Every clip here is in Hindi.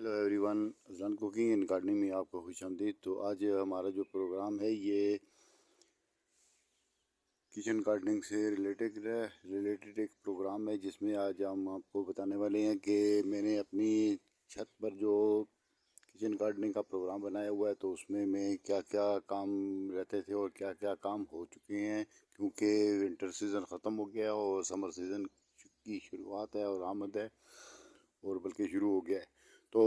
Hello everyone, Azlan cooking and gardening में आपको खुशामदीद। तो आज हमारा जो प्रोग्राम है ये किचन गार्डनिंग से रिलेटेड एक प्रोग्राम है, जिसमें आज हम आपको बताने वाले हैं कि मैंने अपनी छत पर जो किचन गार्डनिंग का प्रोग्राम बनाया हुआ है तो उसमें मैं क्या क्या काम रहते थे और क्या क्या काम हो चुके हैं, क्योंकि विंटर सीज़न ख़त्म हो गया और समर सीज़न की शुरुआत है और आमद है, और बल्कि शुरू हो गया है। तो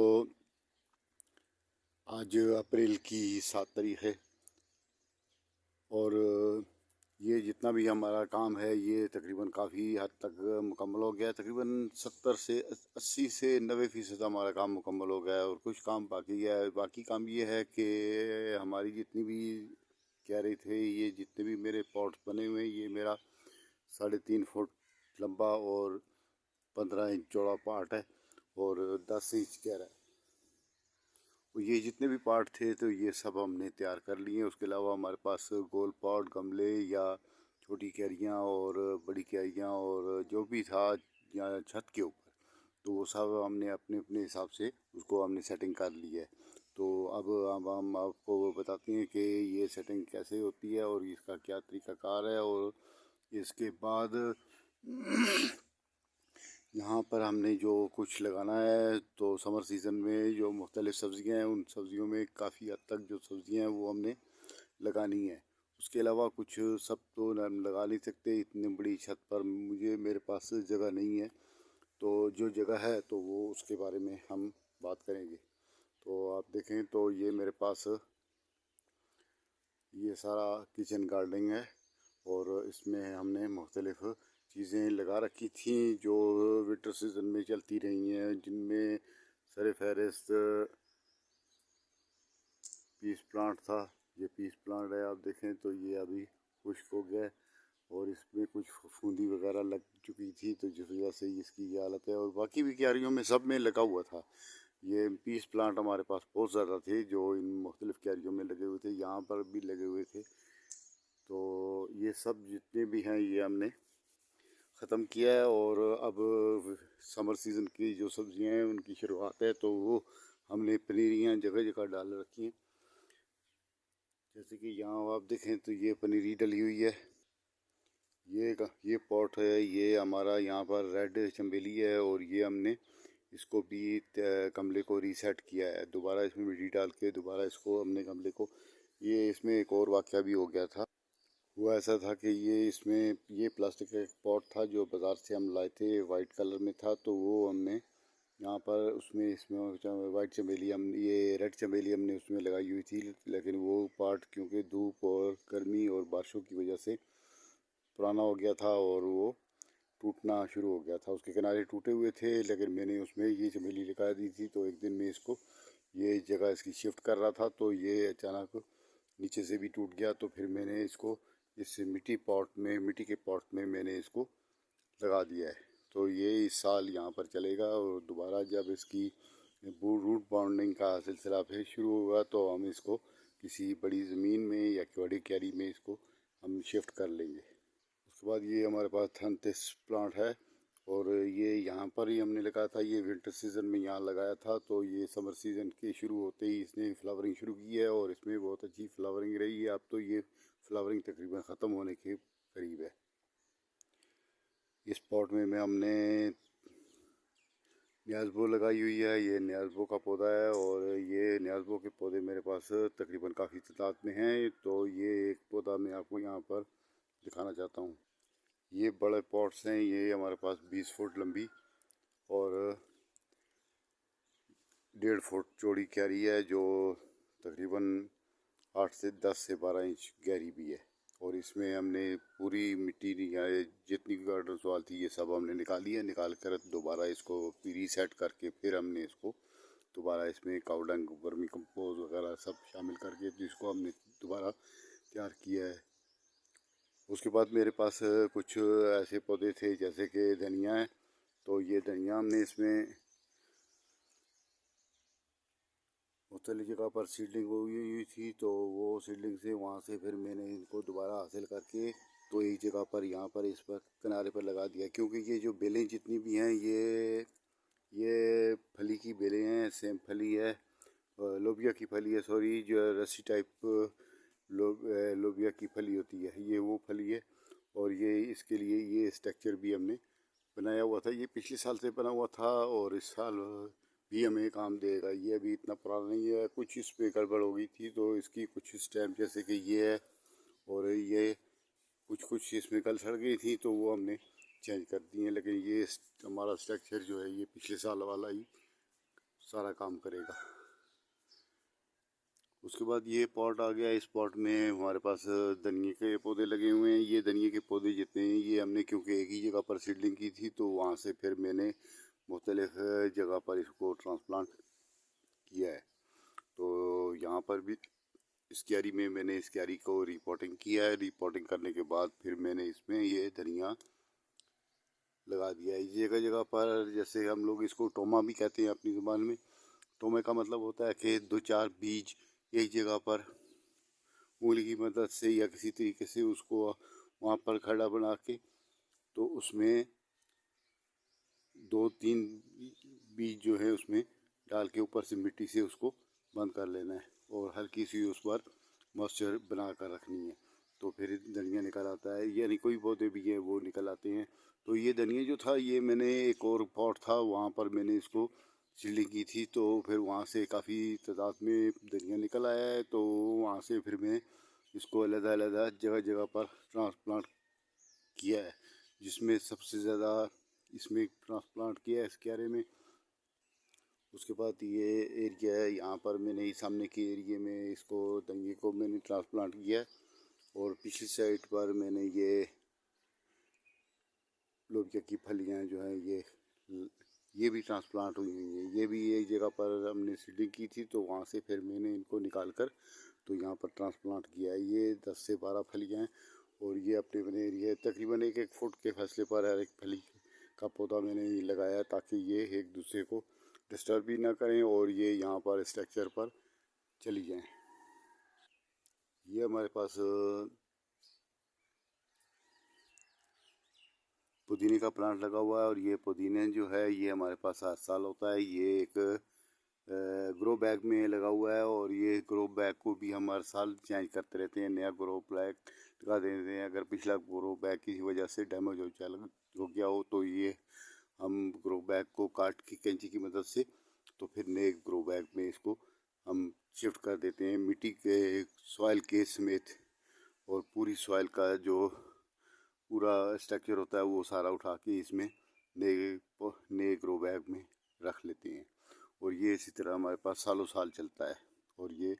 आज अप्रैल की 7 तारीख है और ये जितना भी हमारा काम है ये तकरीबन काफ़ी हद तक मुकम्मल हो गया है। तकरीबन 70 से 80 से 90% हमारा काम मुकम्मल हो गया है और कुछ काम बाकी है। बाकी काम ये है कि हमारी जितनी भी कह रहे थे, ये जितने भी मेरे पॉट्स बने हुए हैं, ये मेरा 3.5 फुट लंबा और 15 इंच चौड़ा पार्ट है और 10 इंच गहरा है। ये जितने भी पार्ट थे तो ये सब हमने तैयार कर लिए। उसके अलावा हमारे पास गोल पॉट, गमले या छोटी क्यारियाँ और बड़ी क्यारियाँ और जो भी था यहाँ छत के ऊपर, तो वो सब हमने अपने अपने हिसाब से उसको हमने सेटिंग कर ली है। तो अब हम आपको बताते हैं कि ये सेटिंग कैसे होती है और इसका क्या तरीक़ाकार है। और इसके बाद यहाँ पर हमने जो कुछ लगाना है, तो समर सीज़न में जो मुख्तलिफ़ सब्ज़ियाँ हैं, उन सब्ज़ियों में काफ़ी हद तक जो सब्ज़ियाँ हैं वो हमने लगानी है। उसके अलावा कुछ सब तो हम लगा नहीं सकते, इतनी बड़ी छत पर मेरे पास जगह नहीं है। तो जो जगह है तो वो उसके बारे में हम बात करेंगे। तो आप देखें तो ये मेरे पास ये सारा किचन गार्डनिंग है और इसमें हमने मुख्तलिफ़ चीज़ें लगा रखी थी जो विंटर सीज़न में चलती रही हैं, जिनमें सर फहरिस्त पीस प्लांट था। ये पीस प्लांट है, आप देखें तो ये अभी खुश्क हो गया है और इसमें कुछ फूंदी वगैरह लग चुकी थी, तो जिस वजह से इसकी ये हालत है। और बाकी भी क्यारियों में सब में लगा हुआ था। ये पीस प्लांट हमारे पास बहुत ज़्यादा थे जो इन मुख्तलिफ़ क्यारियों में लगे हुए थे, यहाँ पर भी लगे हुए थे। तो ये सब जितने भी हैं ये हमने ख़त्म किया है और अब समर सीज़न की जो सब्ज़ियाँ हैं उनकी शुरुआत है। तो वो हमने पनीरियाँ जगह जगह डाल रखी हैं, जैसे कि यहाँ आप देखें तो ये पनीरी डली हुई है। ये पॉट है, ये हमारा यहाँ पर रेड चमेली है और ये हमने इसको भी गमले को रीसेट किया है, दोबारा इसमें मिट्टी डाल के दोबारा इसको हमने गमले को। ये इसमें एक और वाक़या भी हो गया था। हुआ ऐसा था कि ये प्लास्टिक का एक पॉट था जो बाज़ार से हम लाए थे, वाइट कलर में था। तो वो हमने यहाँ पर इसमें वाइट चमेली हम ये रेड चमेली हमने उसमें लगाई हुई थी, लेकिन वो पार्ट क्योंकि धूप और गर्मी और बारिशों की वजह से पुराना हो गया था और वो टूटना शुरू हो गया था। उसके किनारे टूटे हुए थे, लेकिन मैंने उसमें ये चमेली लगा दी थी। तो एक दिन मैं इसको ये जगह इसकी शिफ्ट कर रहा था तो ये अचानक नीचे से भी टूट गया। तो फिर मैंने इसको इस मिट्टी के पॉट में मैंने इसको लगा दिया है। तो ये इस साल यहाँ पर चलेगा और दोबारा जब इसकी रूट बाउंडिंग का सिलसिला फिर शुरू होगा तो हम इसको किसी बड़ी ज़मीन में या बड़ी क्यारी में इसको हम शिफ्ट कर लेंगे। उसके बाद ये हमारे पास थंतिस प्लांट है और ये यहाँ पर ही हमने लगाया था। ये विंटर सीज़न में यहाँ लगाया था, तो ये समर सीज़न के शुरू होते ही इसने फ्लावरिंग शुरू की है और इसमें बहुत अच्छी फ्लावरिंग रही है। अब तो ये फ्लावरिंग तकरीबन ख़त्म होने के करीब है। इस पॉट में हमने न्याज़बो लगाई हुई है। ये न्याज़बो का पौधा है और ये न्याज़बो के पौधे मेरे पास तकरीबन काफ़ी तादाद में हैं। तो ये एक पौधा मैं आपको यहाँ पर दिखाना चाहता हूँ। ये बड़े पॉट्स हैं, ये हमारे पास 20 फुट लंबी और 1.5 फुट चौड़ी क्यारी है, जो तकरीबन 8 से 10 से 12 इंच गहरी भी है। और इसमें हमने पूरी मिट्टी जितनी भी गार्डन सॉइल थी ये सब हमने निकाली है। निकाल कर दोबारा इसको रीसेट करके फिर हमने इसको दोबारा इसमें काऊ डंग, वर्मी कंपोज वगैरह सब शामिल करके इसको हमने दोबारा तैयार किया है। उसके बाद मेरे पास कुछ ऐसे पौधे थे जैसे कि धनिया है। तो ये धनिया हमने इसमें मुख्तलिफ़ जगह पर सीडलिंग हुई थी, तो वो सीडलिंग से वहाँ से फिर मैंने इनको दोबारा हासिल करके तो एक जगह पर यहाँ पर इस पर किनारे पर लगा दिया, क्योंकि ये जो बेलें जितनी भी हैं ये ये फली की बेलें हैं, सेम फली है, लोबिया की फली है, सॉरी, जो रस्सी टाइप लोबिया की फली होती है, ये वो फली है। और ये इसके लिए ये स्ट्रक्चर भी हमने बनाया हुआ था, ये पिछले साल से बना हुआ था और इस साल भी हमें काम देगा। ये अभी इतना पुराना नहीं है, कुछ इस पे गड़बड़ हो गई थी तो इसकी कुछ स्टैम्प जैसे कि ये है और ये कुछ कुछ इसमें कल सड़ गई थी तो वो हमने चेंज कर दी है। लेकिन ये हमारा स्ट्रक्चर जो है ये पिछले साल वाला ही सारा काम करेगा। उसके बाद ये पॉट आ गया। इस पॉट में हमारे पास धनिए के पौधे लगे हुए हैं। ये धनिए के पौधे जितने हैं ये हमने क्योंकि एक ही जगह पर सीडलिंग की थी तो वहाँ से फिर मैंने मुख्तलिफ जगह पर इसको ट्रांसप्लांट किया है। तो यहाँ पर भी इस क्यारी में मैंने इस क्यारी को रिपोर्टिंग किया है। रिपोर्टिंग करने के बाद फिर मैंने इसमें ये धनिया लगा दिया है जगह जगह पर। जैसे हम लोग इसको टोमा भी कहते हैं अपनी ज़ुबान में। टोमे का मतलब होता है कि दो चार बीज एक जगह पर उंगली की मदद से या किसी तरीके से उसको वहाँ पर खड़ा बना के तो उसमें दो तीन बीज जो है उसमें डाल के ऊपर से मिट्टी से उसको बंद कर लेना है और हल्की सी उस पर मॉइस्चर बना कर रखनी है तो फिर धनिया निकल आता है। यानी कोई पौधे भी हैं वो निकल आते हैं। तो ये धनिया जो था ये मैंने एक और पॉट था वहाँ पर मैंने इसको सीडलिंग की थी तो फिर वहाँ से काफ़ी तादाद में धनिया निकल आया है। तो वहाँ से फिर मैं इसको अलग-अलग जगह जगह पर ट्रांसप्लांट किया है, जिसमें सबसे ज़्यादा इसमें ट्रांसप्लांट किया है इस क्यारे में। उसके बाद ये एरिया है, यहाँ पर मैंने ही सामने के एरिया में इसको धनिए को मैंने ट्रांसप्लांट किया है। और पिछली साइड पर मैंने लोबिया की फलियाँ जो हैं ये भी ट्रांसप्लांट हुई हुई हैं। ये भी एक जगह पर हमने सीडिंग की थी तो वहाँ से फिर मैंने इनको निकाल कर तो यहाँ पर ट्रांसप्लांट किया है। ये 10 से 12 फलियाँ हैं और ये अपने बने एरिया तकरीबन एक एक फुट के फासले पर हर एक फली का पौधा मैंने लगाया ताकि ये एक दूसरे को डिस्टर्ब भी ना करें और ये यहाँ पर स्ट्रक्चर पर चली जाएं। ये हमारे पास पुदीने का प्लांट लगा हुआ है और ये पुदीने जो है ये हमारे पास हर साल होता है। ये एक ग्रो बैग में लगा हुआ है और ये ग्रो बैग को भी हम हर साल चेंज करते रहते हैं, नया ग्रो बैग लगा देते हैं। अगर पिछला ग्रो बैग किसी वजह से डैमेज हो गया हो तो ये हम ग्रो बैग को काट के कैंची की मदद से तो फिर नए ग्रो बैग में इसको हम शिफ्ट कर देते हैं मिट्टी के सॉइल के समेत। और पूरी सॉइल का जो पूरा स्ट्रक्चर होता है वो सारा उठा के इसमें नए नए ग्रो बैग में रख लेते हैं और ये इसी तरह हमारे पास सालों साल चलता है। और ये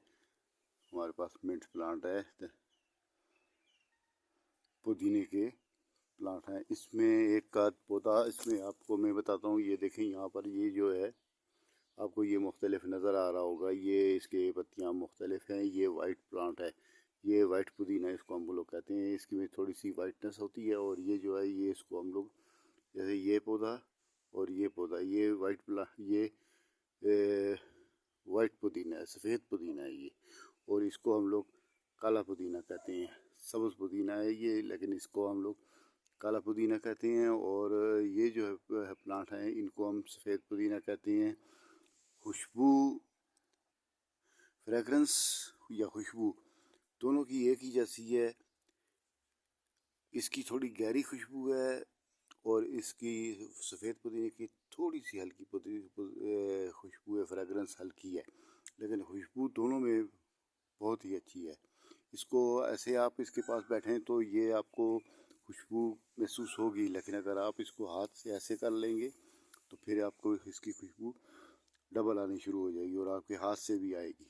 हमारे पास मिंट प्लांट है, पुदीने के प्लांट हैं। इसमें एक का पौधा इसमें आपको मैं बताता हूँ। ये देखें यहाँ पर ये जो है आपको ये मुख्तलिफ नज़र आ रहा होगा, ये इसके पत्तियाँ मुख्तलिफ हैं। ये वाइट प्लांट है, ये वाइट पुदीना इसको हम लोग कहते हैं। इसकी में थोड़ी सी वाइटनेस होती है और ये जो है ये इसको हम लोग जैसे ये पौधा और ये पौधा ये ये वाइट पुदीना है, सफ़ेद पुदीना है ये। और इसको हम लोग काला पुदीना कहते हैं। सब्ज़ पुदीना है ये लेकिन इसको हम लोग काला पुदीना कहते हैं। और ये जो है प्लांट हैं इनको हम सफ़ेद पुदीना कहते हैं। खुशबू, फ्रेगरेंस या खुशबू दोनों की एक ही जैसी है। इसकी थोड़ी गहरी खुशबू है और इसकी सफ़ेद पुदीने की थोड़ी सी हल्की खुशबू है, फ्रेगरेंस हल्की है लेकिन खुशबू दोनों में बहुत ही अच्छी है। इसको ऐसे आप इसके पास बैठें तो ये आपको खुशबू महसूस होगी, लेकिन अगर आप इसको हाथ से ऐसे कर लेंगे तो फिर आपको इसकी खुशबू डबल आनी शुरू हो जाएगी और आपके हाथ से भी आएगी।